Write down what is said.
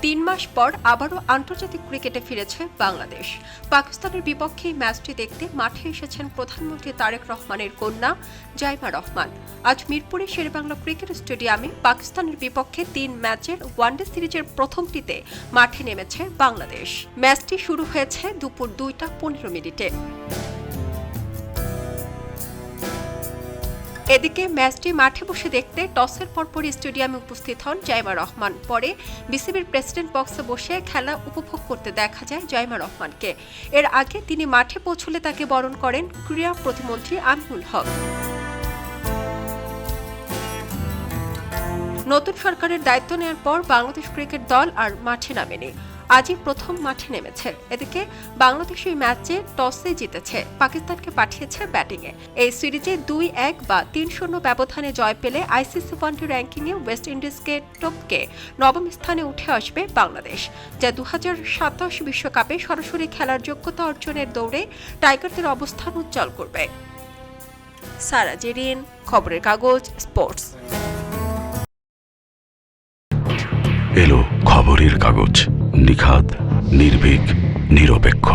3 মাস পর আবারও আন্তর্জাতিক ক্রিকেটে ফিরেছে বাংলাদেশ। পাকিস্তানের বিপক্ষে ম্যাচটি দেখতে মাঠে এসেছেন প্রধানমন্ত্রী তারেক রহমানের কন্যা জাইমা রহমান। আজ মিরপুরে শেরেবাংলা ক্রিকেট স্টেডিয়ামে পাকিস্তানের বিপক্ষে 3 ম্যাচের ওয়ানডে সিরিজের প্রথমটিতে মাঠে নেমেছে বাংলাদেশ। ম্যাচটি শুরু হয়েছে দুপুর 2টা 15 মিনিটে। এদিকে ম্যাচটি মাঠে বসে দেখতে টসের পরপরই স্টেডিয়ামে উপস্থিত হন জাইমা রহমান। পরে বিসিবির প্রেসিডেন্ট বক্সে বসে খেলা উপভোগ করতে দেখা যায় জাইমা রহমানকে। এর আগে তিনি মাঠে পৌঁছলে তাকে বরণ করেন ক্রীড়া প্রতিমন্ত্রী আমিনুল হক। নতুন সরকারের দায়িত্ব নেওয়ার পর বাংলাদেশ ক্রিকেট দল আর মাঠে নামেনি। আজই প্রথম মাঠে নেমেছে। এদিকে বাংলাদেশ এই ম্যাচে টসে জিতেছে, পাকিস্তানকে পাঠিয়েছে ব্যাটিংয়ে। এই সিরিজে 2-1 বা 3-0 ব্যবধানে জয় পেলে আইসিসি ওয়ানডে র্যাঙ্কিংয়ে ওয়েস্ট ইন্ডিজকে টপকে নবম স্থানে উঠে আসবে বাংলাদেশ, যা 2027 বিশ্বকাপে সরাসরি খেলার যোগ্যতা অর্জনের দৌড়ে টাইগারদের অবস্থান উজ্জ্বল করবে। সারা জেরিন, খবরের কাগজ, স্পোর্টস। এলো খবরের কাগজ, নিখাত, নির্ভীক, নিরপেক্ষ।